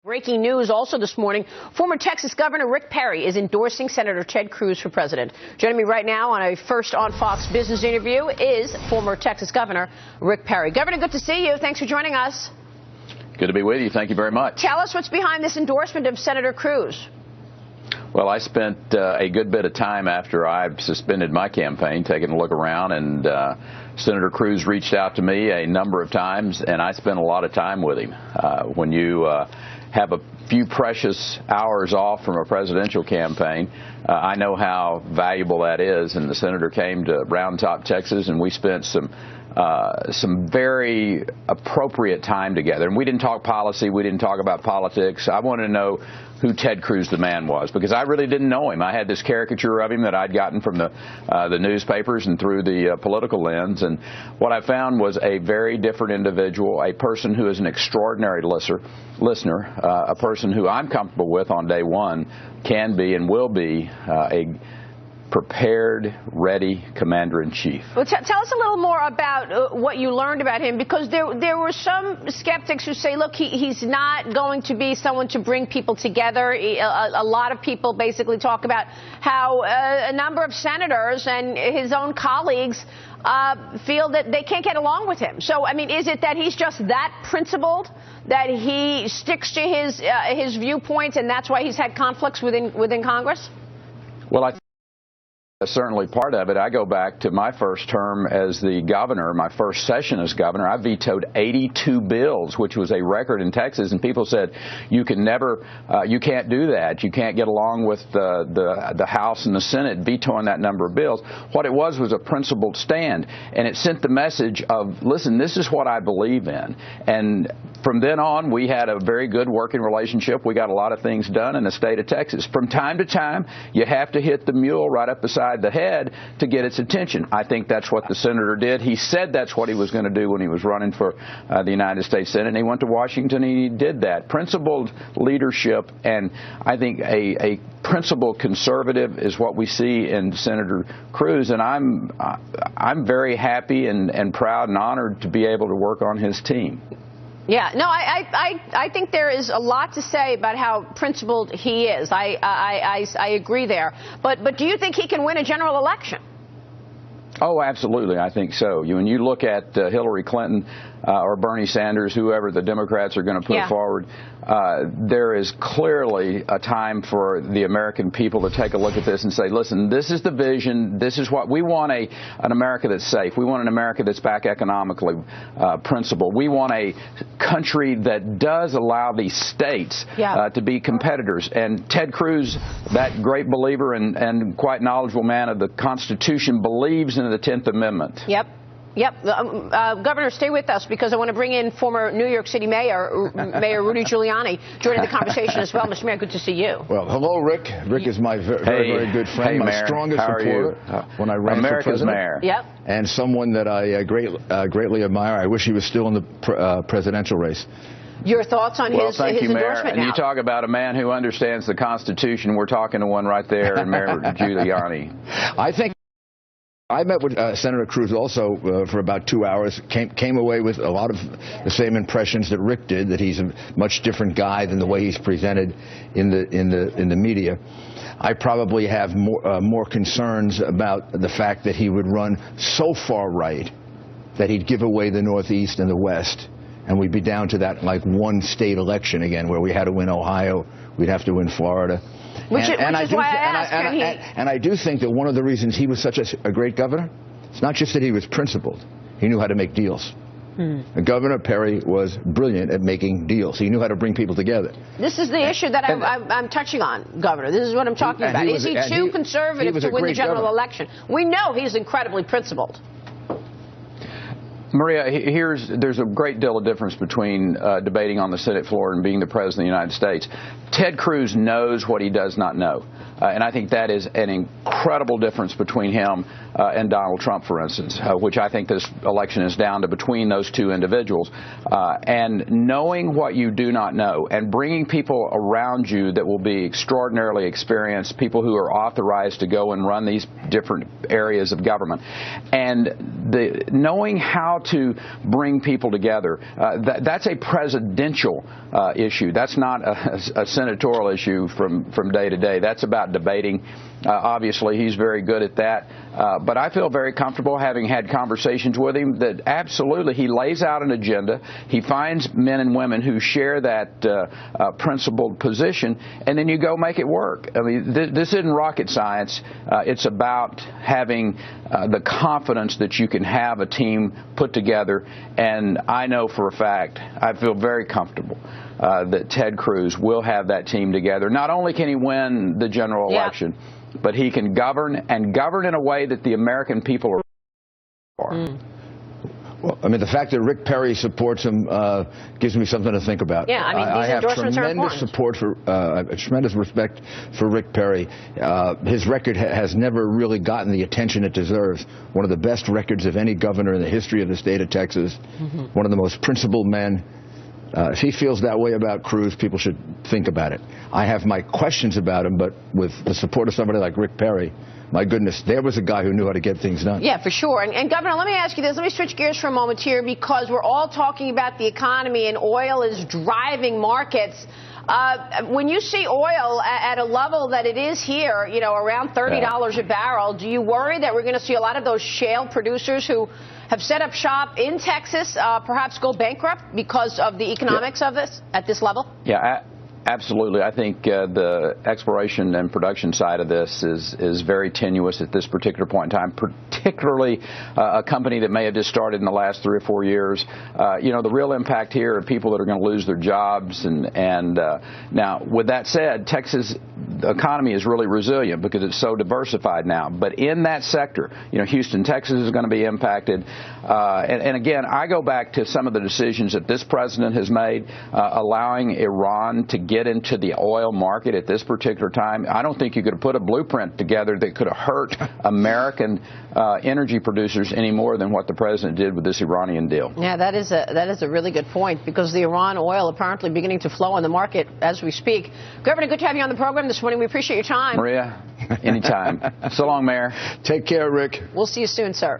Breaking news also this morning, former Texas Governor Rick Perry is endorsing Senator Ted Cruz for president. Joining me right now on a first on Fox Business interview is former Texas Governor Rick Perry. Governor, good to see you. Thanks for joining us. Good to be with you. Thank you very much. Tell us what's behind this endorsement of Senator Cruz. Well, I spent a good bit of time after I suspended my campaign taking a look around, and Senator Cruz reached out to me a number of times, and I spent a lot of time with him. When you have a few precious hours off from a presidential campaign, I know how valuable that is, and the senator came to Round Top, Texas, and we spent some very appropriate time together. And we didn't talk policy. We didn't talk about politics. I wanted to know who Ted Cruz the man was, because I really didn't know him. I had this caricature of him that I'd gotten from the newspapers and through the political lens. And what I found was a very different individual, a person who is an extraordinary listener, a person who I'm comfortable with on day one, can be and will be a prepared, ready commander-in-chief. Well, tell us a little more about what you learned about him, because there were some skeptics who say, look, he's not going to be someone to bring people together. A lot of people basically talk about how a number of senators and his own colleagues feel that they can't get along with him. So, I mean, is it that he's just that principled, that he sticks to his viewpoints, and that's why he's had conflicts within Congress? Well, I think certainly part of it. I go back to my first term as the governor, my first session as governor. I vetoed 82 bills, which was a record in Texas, and people said, you can never, you can't do that. You can't get along with the House and the Senate vetoing that number of bills. What it was a principled stand, and it sent the message of, listen, this is what I believe in. And from then on, we had a very good working relationship. We got a lot of things done in the state of Texas. From time to time, you have to hit the mule right up beside the head to get its attention. I think that's what the senator did. He said that's what he was going to do when he was running for the United States Senate, and he went to Washington and he did that. Principled leadership, and I think a principled conservative is what we see in Senator Cruz, and I'm very happy and proud and honored to be able to work on his team. Yeah, no, I think there is a lot to say about how principled he is. I agree there. But do you think he can win a general election? Oh, absolutely. I think so. When you look at Hillary Clinton or Bernie Sanders, whoever the Democrats are going to put forward, there is clearly a time for the American people to take a look at this and say, listen, this is the vision. This is what we want, an America that's safe. We want an America that's back economically principled. We want a country that does allow these states to be competitors. And Ted Cruz, that great believer and quite knowledgeable man of the Constitution, believes in the 10th Amendment. Yep. Governor, stay with us, because I want to bring in former New York City Mayor Rudy Giuliani joining the conversation as well. Mr. Mayor, good to see you. Well, hello, Rick. Rick is my very good friend, my strongest supporter when I ran for president. Mayor. Yep. And someone that I greatly admire. I wish he was still in the presidential race. Your thoughts on his thank you, Mayor. endorsement And now? you talk about a man who understands the Constitution. We're talking to one right there, and Mayor Giuliani. I think I met with Senator Cruz also for about 2 hours, came away with a lot of the same impressions that Rick did, that he's a much different guy than the way he's presented in the media. I probably have more concerns about the fact that he would run so far right that he'd give away the Northeast and the West, and we'd be down to that like one state election again, where we had to win Ohio, we'd have to win Florida. And I do think that one of the reasons he was such a great governor, it's not just that he was principled. He knew how to make deals. Governor Perry was brilliant at making deals. He knew how to bring people together. This is the issue that I'm touching on, Governor. This is what I'm talking about. Is he too conservative to win the general election? We know he's incredibly principled. Maria, there's a great deal of difference between debating on the Senate floor and being the President of the United States. Ted Cruz knows what he does not know. And I think that is an incredible difference between him and Donald Trump, for instance, which I think this election is down to between those two individuals. And knowing what you do not know and bringing people around you that will be extraordinarily experienced, people who are authorized to go and run these different areas of government, and knowing how how to bring people together. That's a presidential issue. That's not a senatorial issue from day to day. That's about debating. Obviously, he's very good at that. But I feel very comfortable, having had conversations with him, that absolutely he lays out an agenda. He finds men and women who share that principled position, and then you go make it work. I mean, this isn't rocket science. It's about having the confidence that you can have a team put together. And I know for a fact, I feel very comfortable that Ted Cruz will have that team together. Not only can he win the general election, but he can govern in a way that the American people are. Well, I mean, the fact that Rick Perry supports him gives me something to think about. Yeah, I mean, I have tremendous support for, tremendous respect for Rick Perry. His record has never really gotten the attention it deserves. One of the best records of any governor in the history of the state of Texas. One of the most principled men. If he feels that way about Cruz, people should think about it. I have my questions about him, but with the support of somebody like Rick Perry, my goodness, there was a guy who knew how to get things done. Yeah, for sure. And Governor, let me ask you this. Let me switch gears for a moment here, because we're all talking about the economy, and oil is driving markets. When you see oil at a level that it is here, you know, around $30 a barrel, do you worry that we're going to see a lot of those shale producers who have set up shop in Texas perhaps go bankrupt because of the economics of this at this level? Yeah, absolutely. I think the exploration and production side of this is very tenuous at this particular point in time, particularly a company that may have just started in the last 3 or 4 years. You know, the real impact here are people that are going to lose their jobs. And now, with that said, Texas economy is really resilient because it's so diversified now. But in that sector, you know, Houston, Texas is going to be impacted. And again, I go back to some of the decisions that this president has made, allowing Iran to get into the oil market at this particular time. I don't think you could have put a blueprint together that could have hurt American energy producers any more than what the president did with this Iranian deal. Yeah, that is a really good point, because the Iran oil apparently beginning to flow on the market as we speak. Governor, good to have you on the program this morning. We appreciate your time. Maria, anytime. So long, Mayor. Take care, Rick. We'll see you soon, sir.